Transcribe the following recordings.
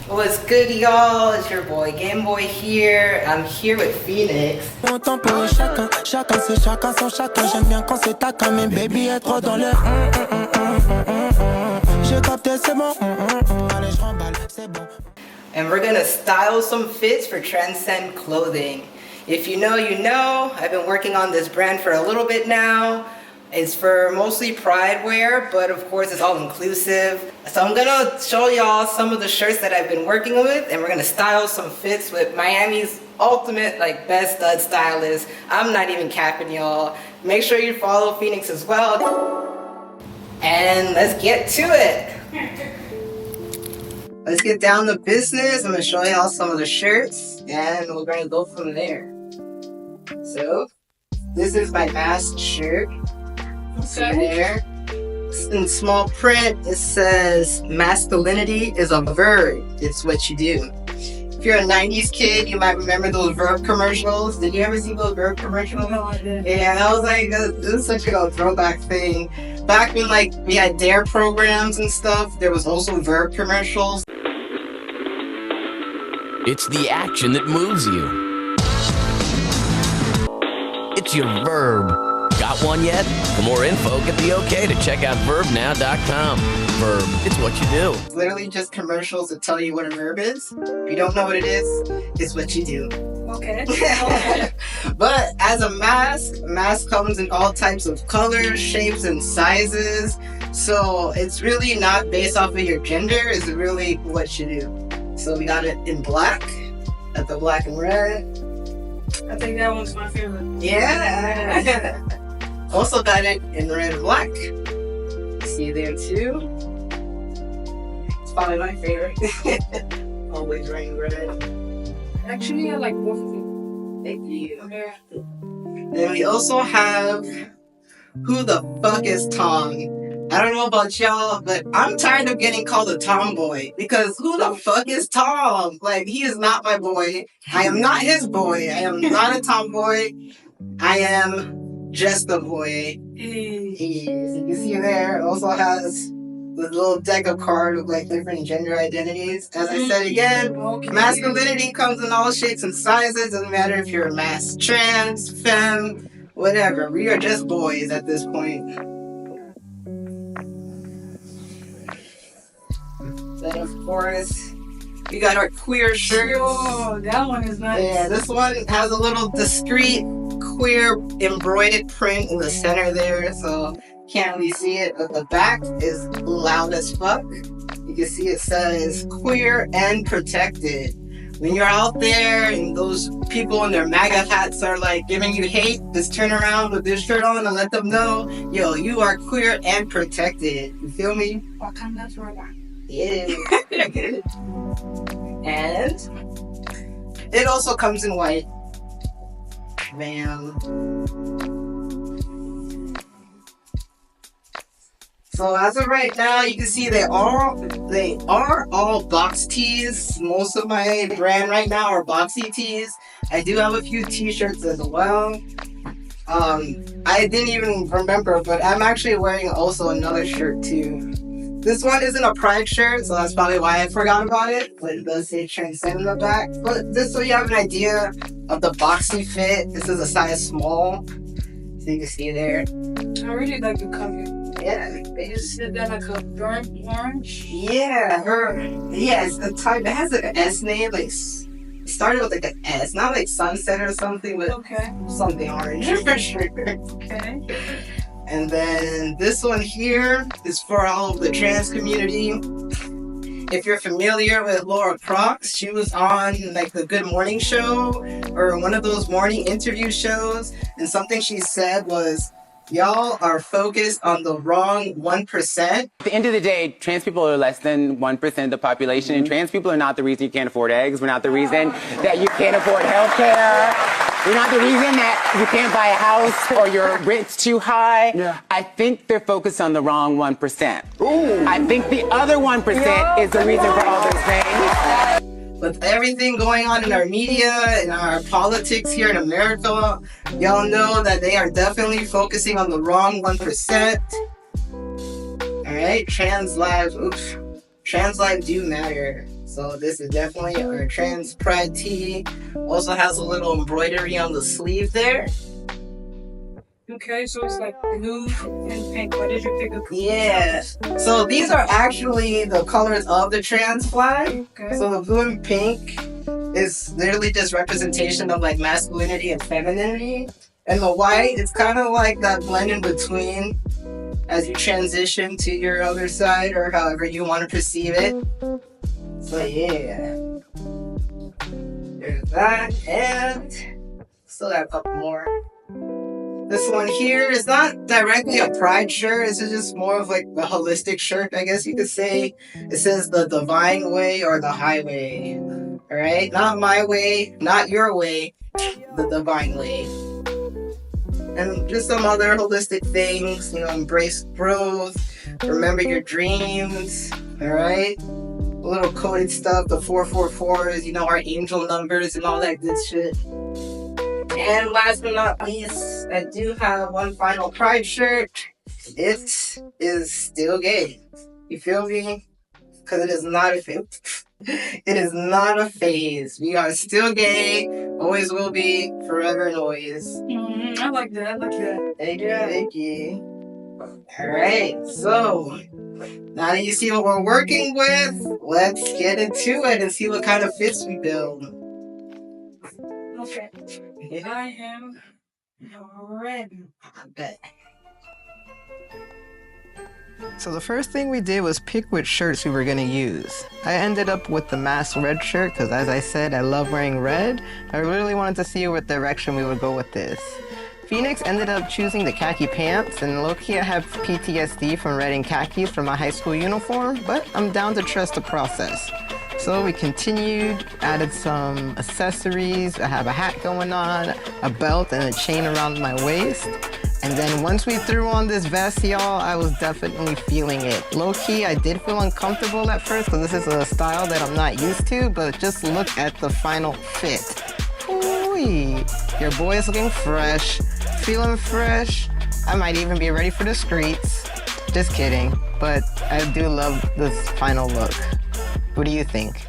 What's good, y'all? It's your boy Game Boy here. I'm here with Phoenix. Longtemps pour chacun, chacun c'est chacun son chacun. J'aime bien quand c'est taquin, mais baby est trop dans le J'ai capté, c'est bon. Allez, je remballe, c'est bon. And we're gonna style some fits for Transcend clothing. If you know, you know. I've been working on this brand for a little bit now. It's for mostly pride wear, but of course it's all inclusive. So I'm gonna show y'all some of the shirts that I've been working with, and we're gonna style some fits with Miami's ultimate, like, best stud stylist. I'm not even capping, y'all. Make sure you follow Phoenix as well. And let's get to it. Let's get down to business. I'm gonna show y'all some of the shirts, and we're gonna go from there. So, this is my mask shirt. See there? In small print, it says, masculinity is a verb. It's what you do. If you're a 90s kid, you might remember those Verb commercials. Did you ever see those Verb commercials? No, I didn't. Yeah, I was like, this is such a throwback thing. Back when, like, we had Dare programs and stuff, there was also Verb commercials. It's the action that moves you. It's your verb. Got one yet? For more info, get the okay to check out verbnow.com. Verb, it's what you do. It's literally just commercials that tell you what a verb is. If you don't know what it is, it's what you do. Okay. But as a mask comes in all types of colors, shapes, and sizes. So it's really not based off of your gender, it's really what you do. So we got it in black, got the black and red. I think that one's my favorite. Yeah. Also got it in red and black. See there too. It's probably my favorite. Always wearing red. Actually, I like both of them. Thank you. Okay. Then we also have Who the Fuck is Tom? I don't know about y'all, but I'm tired of getting called a tomboy because who the fuck is Tom? Like, he is not my boy. I am not his boy. I am not a tomboy. I am just a boy. He is. You can see there. It also has the little deck of cards with, like, different gender identities. As I said again, masculinity comes in all shapes and sizes. Doesn't matter if you're a mass, trans, femme, whatever. We are just boys at this point. Then, of course, we got our queer shirts. Oh, that one is nice. Yeah, this one has a little discreet queer embroidered print in the center there, so can't really see it, but the back is loud as fuck. You can see it says queer and protected. When you're out there and those people in their MAGA hats are like giving you hate, just turn around with this shirt on and let them know, yo, you are queer and protected. You feel me? Wakanda forever. Yeah. And it also comes in white. Bam. So as of right now, you can see they are all box tees. Most of my brand right now are boxy tees. I do have a few t-shirts as well. I didn't even remember, but I'm actually wearing also another shirt too. This one isn't a Pride shirt, so that's probably why I forgot about it. But it does say Transcend in the back. But just so you have an idea of the boxy fit, this is a size small. So you can see there. I really like the color. Yeah. They just did that like a burnt orange. Yeah, it's the type. It has like an S name, like it started with like an S, not like Sunset or something, but something orange for sure. Okay. And then this one here is for all of the trans community. If you're familiar with Laura Crocs, she was on like the Good Morning Show or one of those morning interview shows, and something she said was, y'all are focused on the wrong 1%. At the end of the day, trans people are less than 1% of the population, and trans people are not the reason you can't afford eggs. We're not the reason that you can't afford health care. We're not the reason that you can't buy a house or your rent's too high. Yeah. I think they're focused on the wrong 1%. Ooh. I think the other 1% is the reason for all those things. With everything going on in our media and our politics here in America, y'all know that they are definitely focusing on the wrong 1%. All right, trans trans lives do matter. So this is definitely our trans pride tee. Also has a little embroidery on the sleeve there. Okay, so it's like blue and pink. Why did you pick a Yeah. So these are actually the colors of the trans flag. Okay. So the blue and pink is literally just representation of like masculinity and femininity. And the white, it's kind of like that blend in between as you transition to your other side or however you want to perceive it. So yeah. There's that, and still got a couple more. This one here is not directly a pride shirt. This is just more of like the holistic shirt, I guess you could say. It says the divine way or the highway. Alright? Not my way, not your way, the divine way. And just some other holistic things, embrace growth, remember your dreams, alright? A little coded stuff, the 444s, our angel numbers and all that good shit. And last but not least, I do have one final pride shirt. It is still gay. You feel me? Because it is not a phase. It is not a phase. We are still gay. Always will be. Forever and always. I like that. Thank you. Alright, so now that you see what we're working with, let's get into it and see what kind of fits we build. Okay. I am ready. I bet. So the first thing we did was pick which shirts we were going to use. I ended up with the mask red shirt because, as I said, I love wearing red. I really wanted to see what direction we would go with this. Phoenix ended up choosing the khaki pants, and low-key I have PTSD from wearing khakis from my high school uniform, but I'm down to trust the process. So we continued, added some accessories. I have a hat going on, a belt, and a chain around my waist. And then once we threw on this vest, y'all, I was definitely feeling it. Low-key, I did feel uncomfortable at first because this is a style that I'm not used to, but just look at the final fit. Ooh-wee. Your boy is looking fresh, feeling fresh. I might even be ready for the streets. Just kidding, but I do love this final look. What do you think?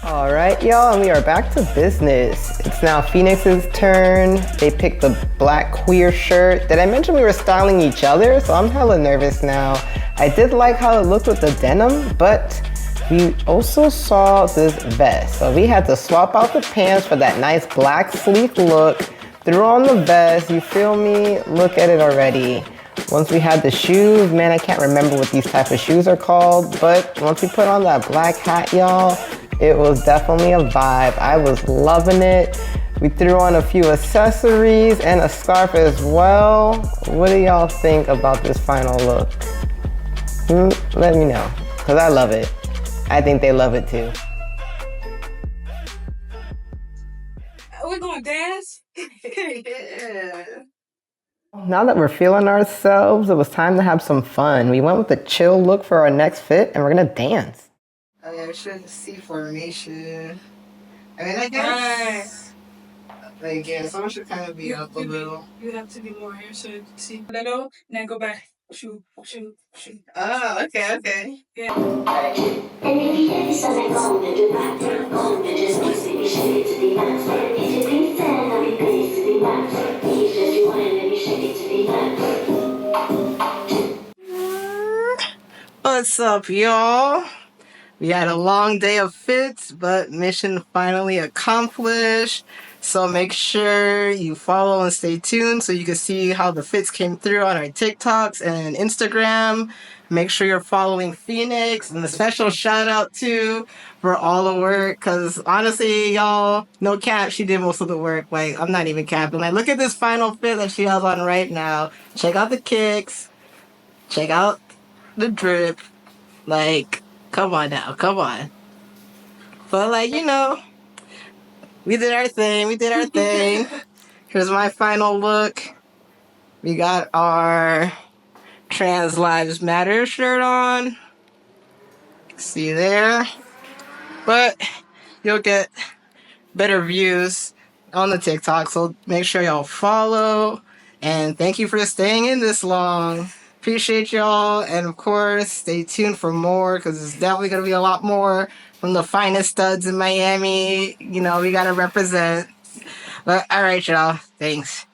Alright, y'all, and we are back to business. It's now Phoenix's turn. They picked the black queer shirt. Did I mention we were styling each other? So I'm hella nervous now. I did like how it looked with the denim, but we also saw this vest. So we had to swap out the pants for that nice black sleek look. Threw on the vest, you feel me? Look at it already. Once we had the shoes, man, I can't remember what these type of shoes are called, but once we put on that black hat, y'all, it was definitely a vibe. I was loving it. We threw on a few accessories and a scarf as well. What do y'all think about this final look? Let me know, because I love it. I think they love it too. Are we gonna dance? Yeah. Now that we're feeling ourselves, it was time to have some fun. We went with a chill look for our next fit, and we're gonna dance. Oh yeah, we should see formation. I mean, I guess. Like, yeah, someone should kind of be up a little. You have to be more here so you can see. Little, then go back. Shoot. Oh, okay. Yeah. What's up, y'all? We had a long day of fits, but mission finally accomplished. So make sure you follow and stay tuned so you can see how the fits came through on our TikToks and Instagram. Make sure you're following Phoenix, and a special shout out to for all the work, because honestly, y'all, no cap, she did most of the work. Like, I'm not even capping. Like, look at this final fit that she has on right now. Check out the kicks. Check out the drip. Like, come on now, come on. But like, we did our thing. Here's my final look. We got our Trans Lives Matter shirt on. See there? But you'll get better views on the TikTok. So make sure y'all follow. And thank you for staying in this long. Appreciate y'all. And of course, stay tuned for more because it's definitely going to be a lot more from the finest studs in Miami. You know, we got to represent. But all right, y'all. Thanks.